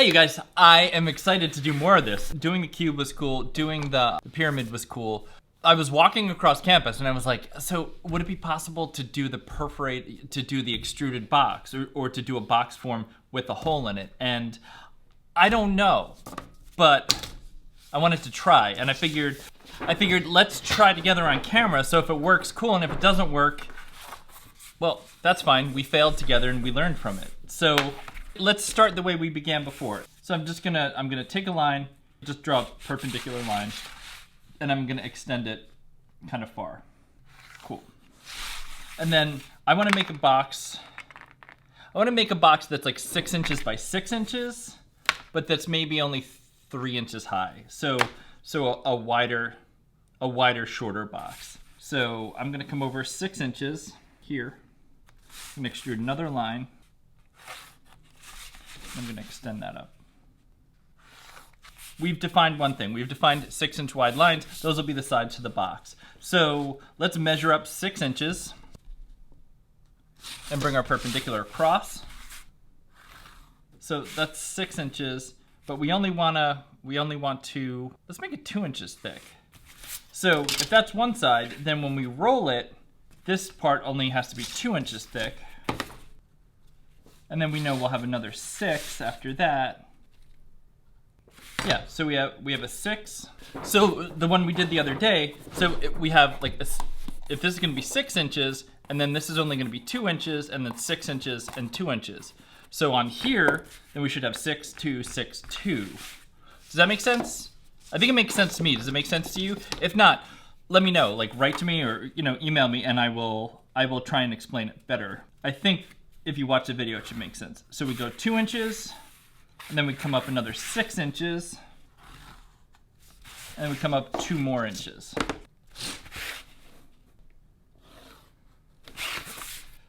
Hey you guys, I am excited to do more of this. Doing the cube was cool, doing the pyramid was cool. I was walking across campus and I was like, so would it be possible to do the extruded box or to do a box form with a hole in it? And I don't know, but I wanted to try and I figured let's try together on camera, so if it works, cool, and if it doesn't work, well, that's fine. We failed together and we learned from it. So let's start the way we began before. So I'm gonna take a line, just draw a perpendicular line, and I'm gonna extend it kind of far. Cool. And then I wanna make a box. I wanna make a box that's like 6 inches by 6 inches, but that's maybe only 3 inches high. So a wider, shorter box. So I'm gonna come over 6 inches here. I'm gonna extrude another line. I'm gonna extend that up. We've defined one thing. We've defined 6-inch wide lines. Those will be the sides to the box. So let's measure up 6 inches and bring our perpendicular across. So that's 6 inches, but we only want to, let's make it 2 inches thick. So if that's one side, then when we roll it, this part only has to be 2 inches thick. And then we know we'll have another 6 after that. Yeah, so we have a 6. So the one we did the other day, so we have like this, if this is gonna be 6 inches, and then this is only gonna be 2 inches, and then 6 inches and 2 inches. So on here, then we should have 6, 2, 6, 2. Does that make sense? I think it makes sense to me. Does it make sense to you? If not, let me know, like write to me or email me and I will try and explain it better. I think if you watch the video, it should make sense. So we go 2 inches, and then we come up another 6 inches, and then we come up 2 more inches.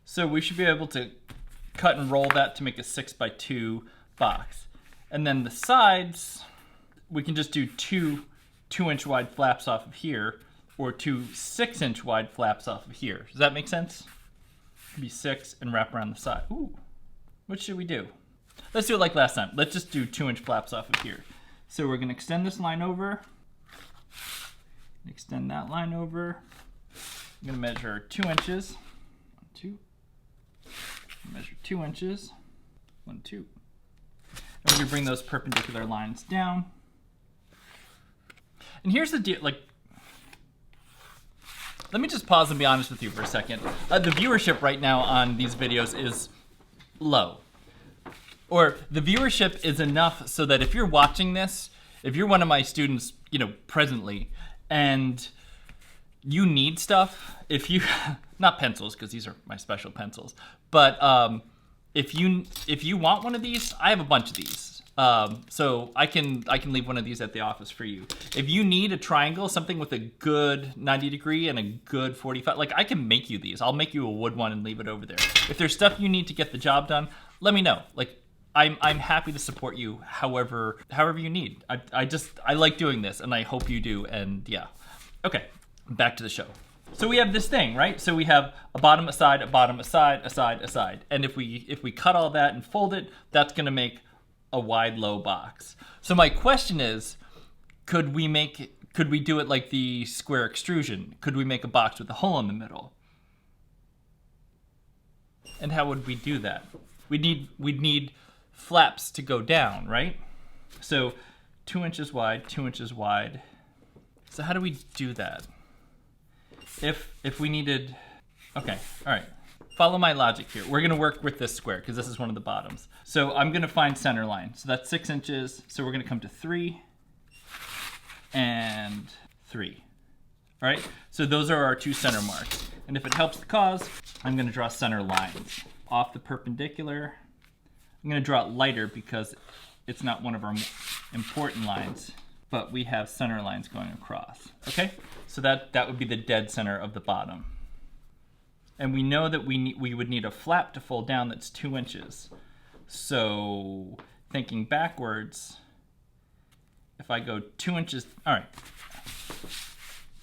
So we should be able to cut and roll that to make a 6x2 box. And then the sides, we can just do two 2-inch wide flaps off of here, or 2 6-inch wide flaps off of here. Does that make sense? Be 6 and wrap around the side. Ooh, what should we do? Let's do it like last time. Let's just do 2-inch flaps off of here. So we're gonna extend this line over, extend that line over. I'm gonna measure 2 inches. 1, 2. Measure 2 inches. 1, 2. And we're gonna bring those perpendicular lines down. And here's the deal, like, let me just pause and be honest with you for a second. The viewership right now on these videos is low. Or the viewership is enough so that if you're watching this, if you're one of my students, presently, and you need stuff, if you, not pencils, because these are my special pencils, but if you want one of these, I have a bunch of these. So I can leave one of these at the office for you. If you need a triangle, something with a good 90 degree and a good 45, like I can make you these. I'll make you a wood one and leave it over there. If there's stuff you need to get the job done, let me know. Like I'm happy to support you however you need. I like doing this and I hope you do, and yeah. Okay, back to the show. So we have this thing, right? So we have a bottom, a side, a bottom, a side, a side, a side. And if we cut all that and fold it, that's gonna make a wide, low box. So my question is, could we do it like the square extrusion? Could we make a box with a hole in the middle? And how would we do that? We'd need flaps to go down, right? So 2 inches wide, 2 inches wide. So how do we do that? If we needed, okay, all right. Follow my logic here. We're gonna work with this square because this is one of the bottoms. So I'm gonna find center line. So that's 6 inches. So we're gonna come to 3 and 3. All right, so those are our 2 center marks. And if it helps the cause, I'm gonna draw center lines. Off the perpendicular, I'm gonna draw it lighter because it's not one of our important lines, but we have center lines going across, okay? So that would be the dead center of the bottom. And we know that we would need a flap to fold down that's 2 inches. So thinking backwards, if I go 2 inches, all right.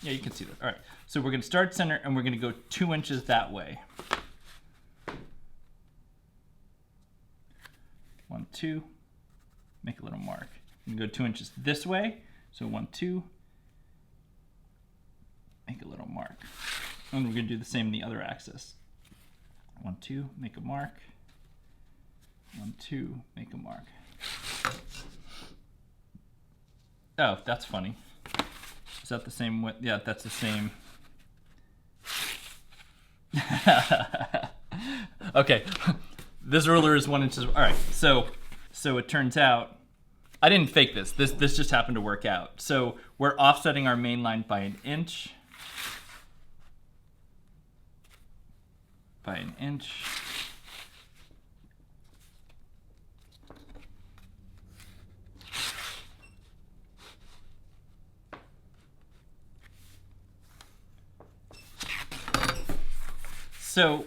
Yeah, you can see that. All right, so we're gonna start center and we're gonna go 2 inches that way. 1, 2, make a little mark. You can go 2 inches this way. So 1, 2, make a little mark. And we're gonna do the same in the other axis. 1, 2, make a mark. 1, 2, make a mark. Oh, that's funny. Is that the same way? Yeah, that's the same. Okay, this ruler is 1 inch. All right, so it turns out, I didn't fake this. This just happened to work out. So we're offsetting our main line by 1 inch. By 1 inch. So,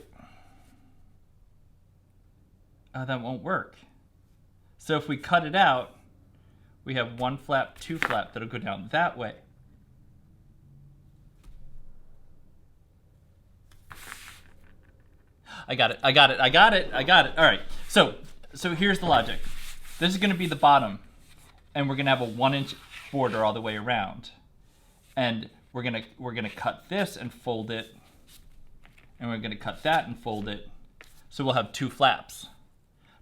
that won't work. So if we cut it out, we have 1 flap, 2 flap that'll go down that way. I got it. All right, so here's the logic. This is gonna be the bottom, and we're gonna have a 1 inch border all the way around. And we're gonna cut this and fold it, and we're gonna cut that and fold it. So we'll have 2 flaps.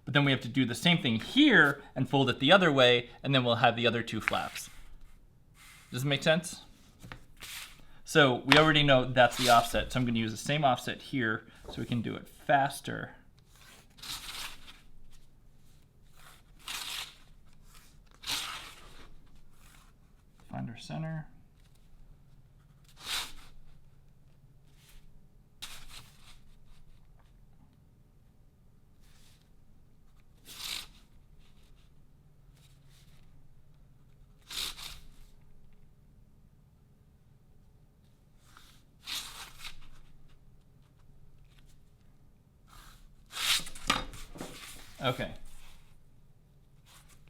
But then we have to do the same thing here and fold it the other way, and then we'll have the other 2 flaps. Does it make sense? So we already know that's the offset, so I'm gonna use the same offset here so we can do it faster. Find our center. Okay.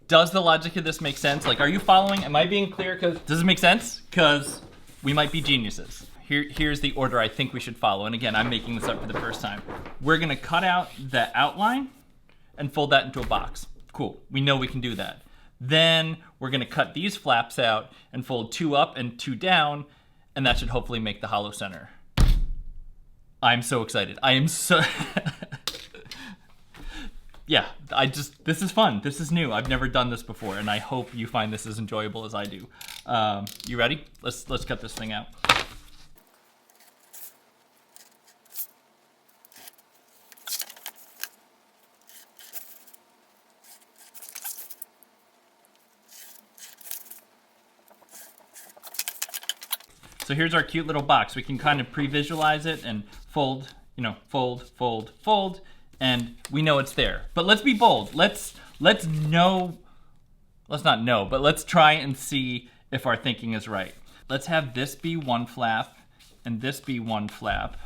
Does the logic of this make sense? Like, are you following? Am I being clear? Does it make sense? Because we might be geniuses. Here's the order I think we should follow. And again, I'm making this up for the first time. We're gonna cut out the outline and fold that into a box. Cool, we know we can do that. Then we're gonna cut these flaps out and fold 2 up and 2 down, and that should hopefully make the hollow center. I'm so excited. I am so... Yeah, this is fun. This is new. I've never done this before, and I hope you find this as enjoyable as I do. You ready? Let's cut this thing out. So here's our cute little box. We can kind of pre-visualize it and fold, fold, fold, fold. And we know it's there. But let's be bold. Let's not know, but let's try and see if our thinking is right. Let's have this be 1 flap and this be 1 flap.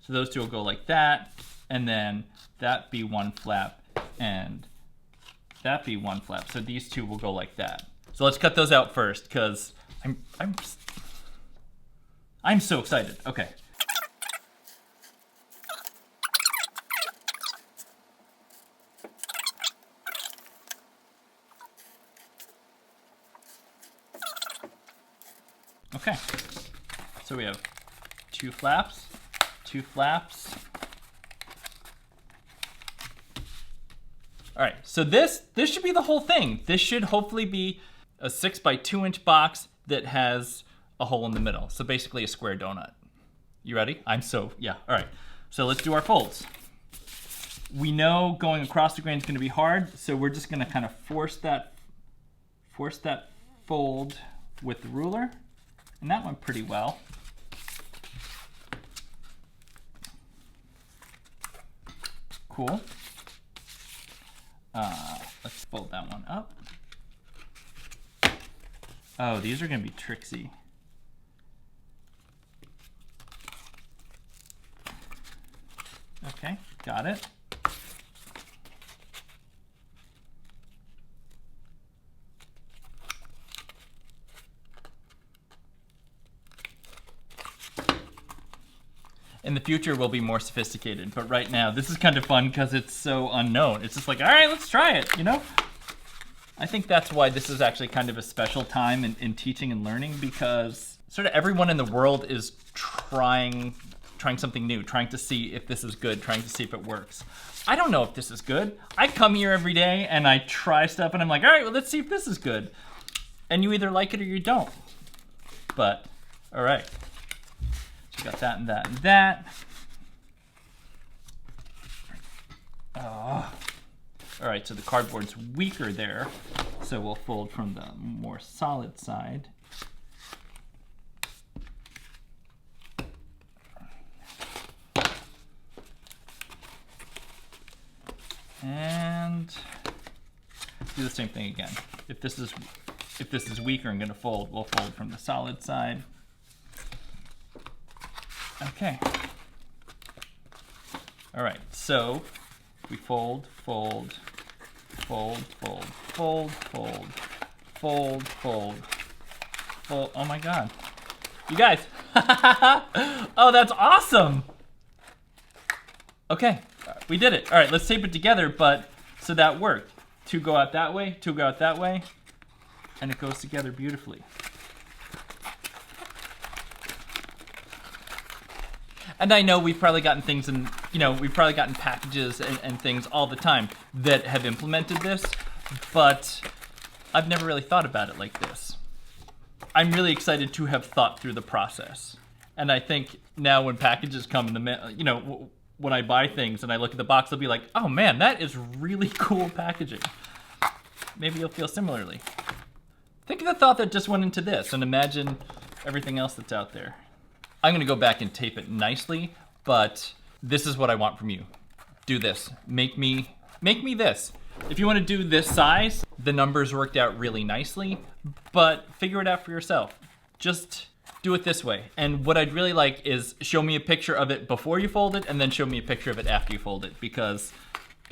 So those 2 will go like that, and then that be 1 flap and that be 1 flap. So these 2 will go like that. So let's cut those out first, because I'm so excited. Okay. Okay, so we have 2 flaps, 2 flaps. All right, so this should be the whole thing. This should hopefully be a 6 by 2 inch box that has a hole in the middle. So basically a square donut. You ready? Yeah, all right. So let's do our folds. We know going across the grain is gonna be hard, so we're just gonna kind of force that fold with the ruler. And that went pretty well. Cool. Let's fold that one up. Oh, these are gonna be tricksy. Okay, got it. In the future, we'll be more sophisticated, but right now, this is kind of fun because it's so unknown. It's just like, all right, let's try it, I think that's why this is actually kind of a special time in teaching and learning, because sort of everyone in the world is trying something new, trying to see if this is good, trying to see if it works. I don't know if this is good. I come here every day and I try stuff and I'm like, all right, well, let's see if this is good. And you either like it or you don't. But, all right. So we got that and that and that. Oh. All right, so the cardboard's weaker there. So we'll fold from the more solid side. And do the same thing again. If this is weaker, I'm gonna fold. We'll fold from the solid side. Okay. All right, so we fold, fold, fold, fold, fold, fold, fold, fold, fold. Oh my God. You guys. Oh, that's awesome. Okay, we did it. All right, let's tape it together, but so that worked. Two go out that way, two go out that way, and it goes together beautifully. And I know we've probably gotten things in, we've probably gotten packages and things all the time that have implemented this, but I've never really thought about it like this. I'm really excited to have thought through the process. And I think now when packages come in the mail, when I buy things and I look at the box, I'll be like, oh man, that is really cool packaging. Maybe you'll feel similarly. Think of the thought that just went into this and imagine everything else that's out there. I'm gonna go back and tape it nicely, but this is what I want from you. Do this, make me this. If you wanna do this size, the numbers worked out really nicely, but figure it out for yourself. Just do it this way. And what I'd really like is show me a picture of it before you fold it and then show me a picture of it after you fold it, because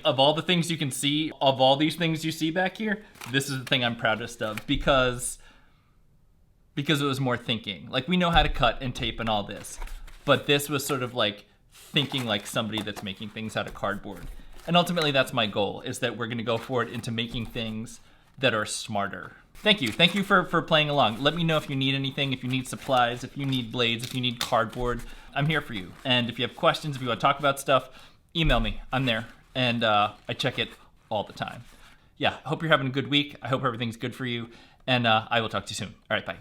of all the things you can see, of all these things you see back here, this is the thing I'm proudest of, because it was more thinking. Like, we know how to cut and tape and all this, but this was sort of like thinking like somebody that's making things out of cardboard. And ultimately that's my goal, is that we're gonna go forward into making things that are smarter. Thank you for playing along. Let me know if you need anything, if you need supplies, if you need blades, if you need cardboard. I'm here for you. And if you have questions, if you want to talk about stuff, email me. I'm there. And I check it all the time. Yeah, I hope you're having a good week. I hope everything's good for you. And I will talk to you soon. All right, bye.